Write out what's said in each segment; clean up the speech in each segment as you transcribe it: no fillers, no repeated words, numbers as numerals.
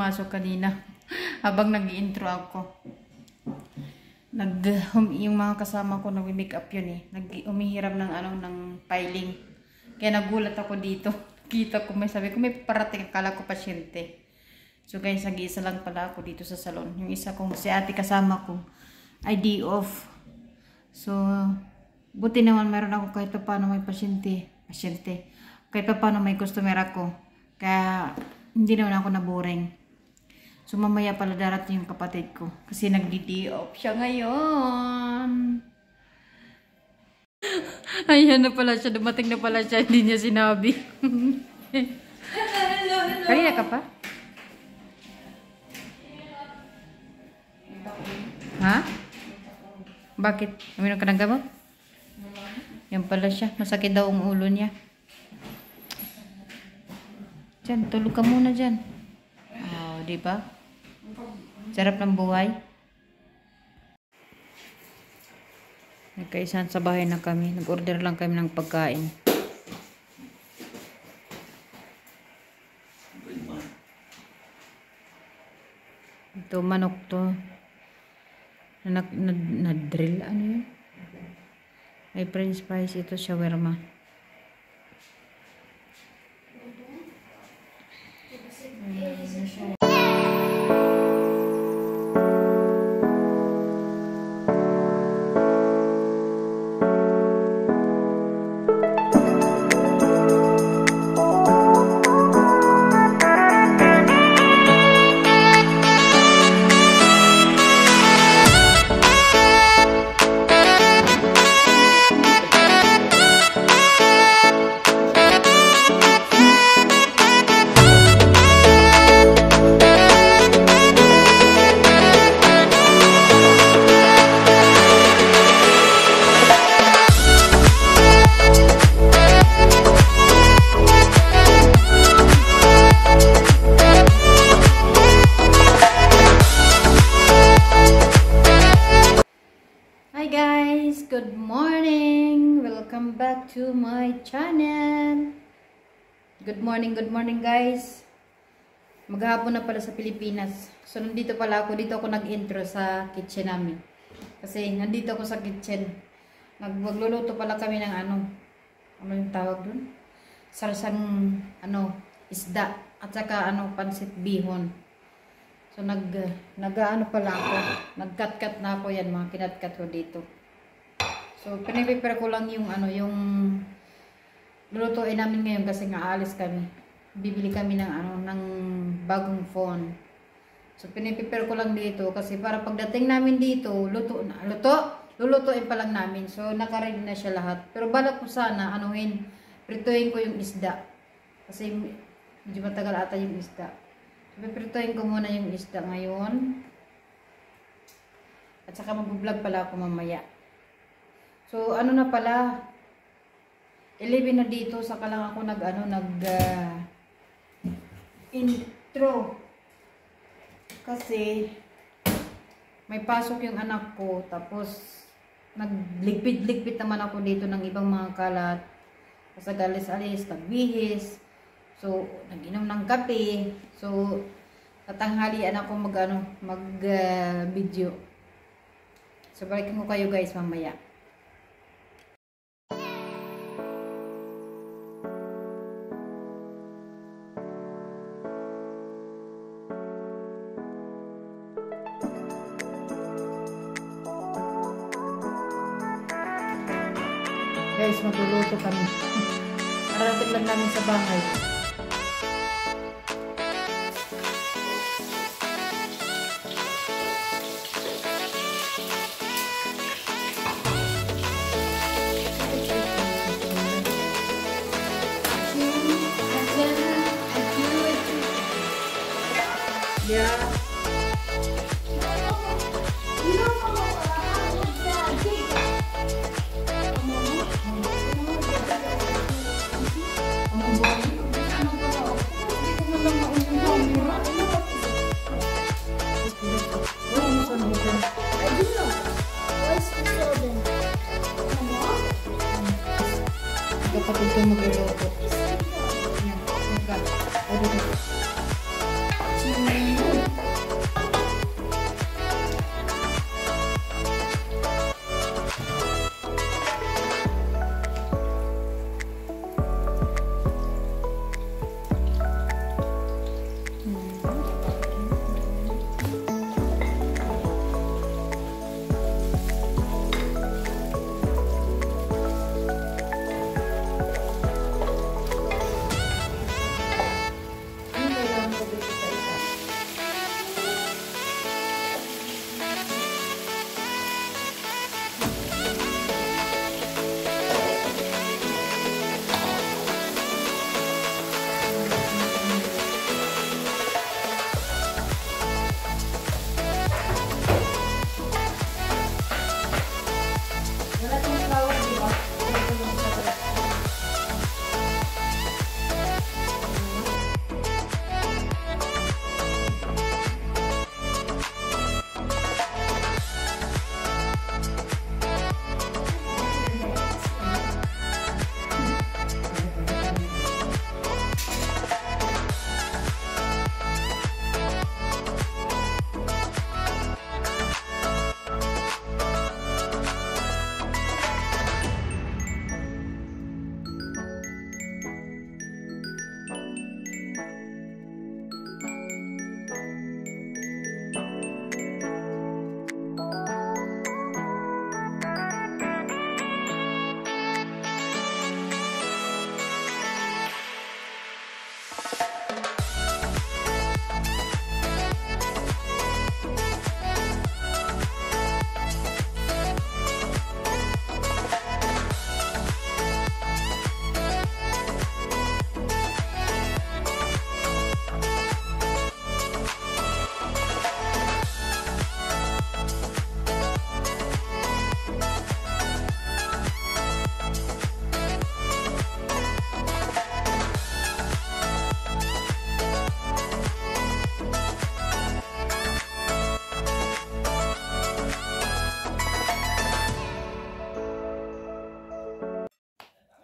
pumasok kanina habang nag-i-intro ako. Yung mga kasama ko nag-make up yun eh. Umihiram ng ng piling. Kaya nagulat ako dito. Kita ko sabi ko may parating, akala ko pasyente. So guys, nag-iisa lang pala ako dito sa salon. Yung isa kong si ate kasama ko ay day off. So buti naman meron ako kahit pa paano may pasyente. Kahit pa paano may customer ako. Kaya hindi naman ako naboring. So mamaya pala darating yung kapatid ko. Kasi nag-day off siya ngayon. Ayan na pala siya. Dumating na pala siya. Hindi niya sinabi. Kanina ka pa? Ha? Bakit? Uminom ka ng gamot? Yan pala siya. Masakit daw ang ulo niya. Diyan, tulog ka muna dyan. Oh, di ba? Sarap ng buhay. Nagkaisahan sa bahay na kami. Nag-order lang kami ng pagkain. Ito, manok to. Na-drill. Ano yun? May french fries. Ito, shawarma. Good morning! Welcome back to my channel. Good morning guys. Maghapon na pala sa Pilipinas. So nandito pala ako, dito ako nag-intro sa kitchen namin. Kasi nandito ako sa kitchen. Magluluto pala kami ng ano yung tawag dun? Sarsang isda at saka pansit bihon. So nag-ano pala ako. Nag-cut na ako yan, mga kinat-cut ko dito. So, piniprepare ko lang yung yung lulutuin namin ngayon kasi nga aalis kami. Bibili kami ng ng bagong phone. So, piniprepare ko lang dito kasi para pagdating namin dito, lulutuin pa lang namin. So, naka-ready na siya lahat. Pero balak ko sana, prituhin ko yung isda. Kasi medyo matagal ata yung isda. So, prituhin ko muna yung isda ngayon. At saka mag-vlog pala ako mamaya. So, na pala, 11 na dito, saka lang ako intro. Kasi, may pasok yung anak ko, tapos, nagligpit-ligpit naman ako dito ng ibang mga kalat. Kasi galis-alis, nagbihis. So, nag-inom ng kape. So, tatanghalian ako mag-video. So, balikin ko kayo guys mamaya. Guys, magluluto kami. Marating lang namin sa bahay. Yeah. Kapatid ko magluluto. Yan.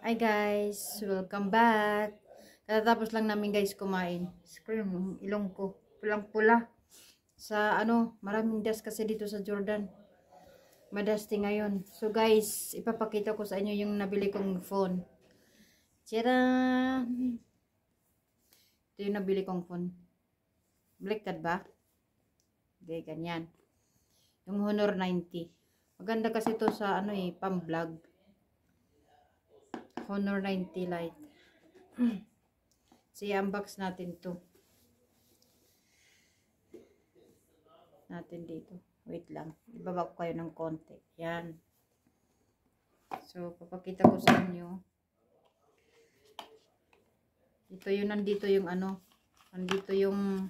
Hi guys, welcome back. Katatapos lang namin guys kumain. Scream, yung ilong ko, pulang-pula. Sa maraming dust kasi dito sa Jordan. Madusty ngayon. So guys, ipapakita ko sa inyo yung nabili kong phone. Tira! Ito yung nabili kong phone. Baliktad ba? Okay, ganyan. Yung Honor 90. Maganda kasi ito sa pang-vlog. Honor 90 Lite. So, i-unbox natin to. Natin dito. Wait lang. Ibaba ko kayo ng konti. Yan. So, papakita ko sa inyo. Ito yung nandito yung nandito yung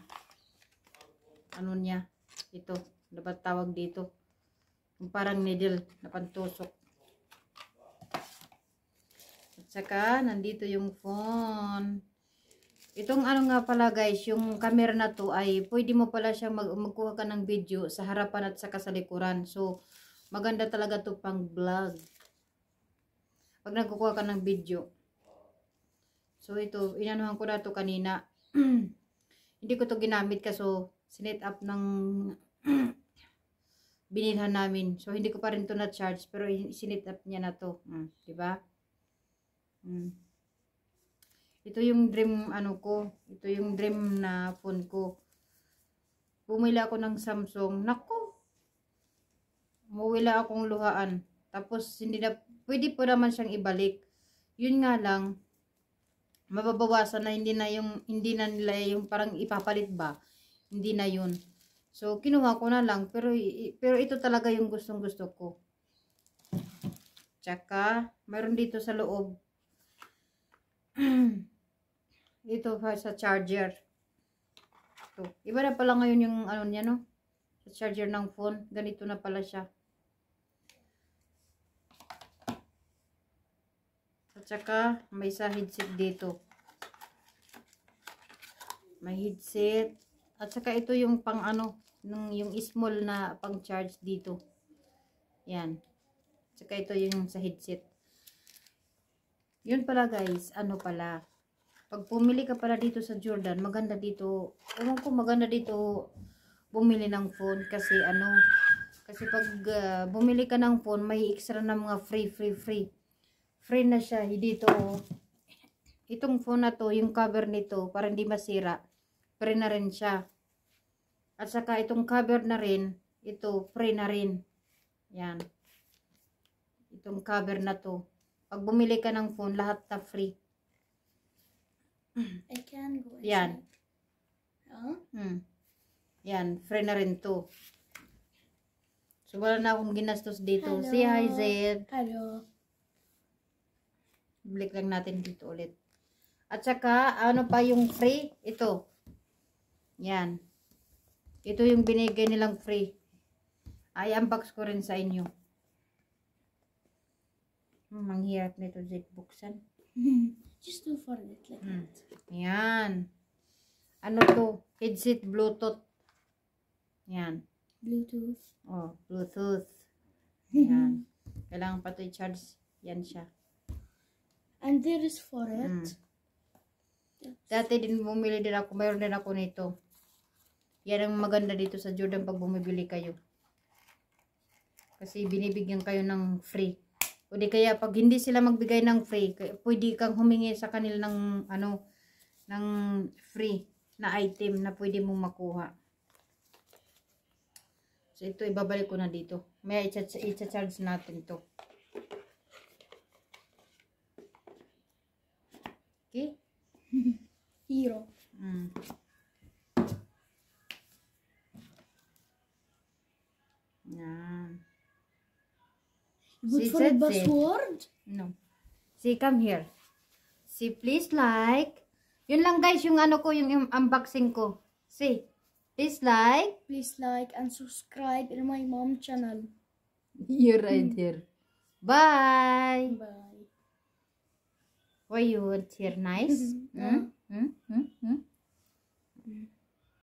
niya. Ito. Dapat tawag dito. Yung parang needle na pantusok. At saka, nandito yung phone. Itong nga pala guys, yung camera na to ay pwede mo pala siya magkuha ka ng video sa harapan at saka sa likuran. So, maganda talaga to pang vlog. Pag nagkukuha ka ng video. So, ito, inanuhan ko na to kanina. Hindi ko to ginamit kaso sinet up ng binilhan namin. So, hindi ko pa rin to na-charge pero sinet up niya na to. Diba? Ito yung dream ko. Ito yung dream na phone ko. Bumili ako ng Samsung. Nako. Mawila akong luhaan. Tapos hindi na pwede po naman siyang ibalik. Yun nga lang mababawasan na hindi na nila yung parang ipapalit ba. Hindi na yun. So kinuha ko na lang pero ito talaga yung gustong-gusto ko. Tsaka mayroon dito sa loob. Ito sa charger. Ito. Iba na pala ngayon yung niya no. Sa charger ng phone. Ganito na pala siya. At saka may sa headset dito. May headset. At saka ito yung pang yung small na pang charge dito. Yan. At saka ito yung sa headset. Yun pala guys. Pala. Pag pumili ka pala dito sa Jordan, maganda dito. Ewan ko, maganda dito bumili ng phone kasi kasi pag bumili ka ng phone, may extra na mga free. Free na siya dito. Itong phone na to, yung cover nito, para hindi masira, free na rin siya. At saka itong cover na rin, ito, free na rin. Yan. Itong cover na to. Pag bumili ka ng phone, lahat na free. I can go inside. Yan. Huh? Yan, free na rin to. So, wala na akong ginastos dito. Hello. Say hi, Zed. Hello. Balik lang natin dito ulit. At saka, pa yung free? Ito. Yan. Ito yung binigay nilang free. Ay, unbox ko rin sa inyo. Manghirap nito, Zed, buksan. Just do for it like that. Yan. To? Headset Bluetooth. Yan. Bluetooth. Oh, Bluetooth. Yan. Kailangan pa ito i-charge. Yan siya. And there is for it. Dati din bumili din ako. Mayroon din ako nito. Yan ang maganda dito sa Jordan pag bumibili kayo. Kasi binibigyan kayo ng free. O di kaya pag hindi sila magbigay ng free, pwede kang humingi sa kanila ng ng free na item na pwede mong makuha. So ito ibabalik ko na dito. May i-charge natin to. Okay? Hero. Yan. Good for a password? No. See, come here. See, please like. Yun lang guys, yung yung unboxing ko. See, please like. Please like and subscribe in my mom channel. You're right here. Bye. Bye. Why you want here? Nice?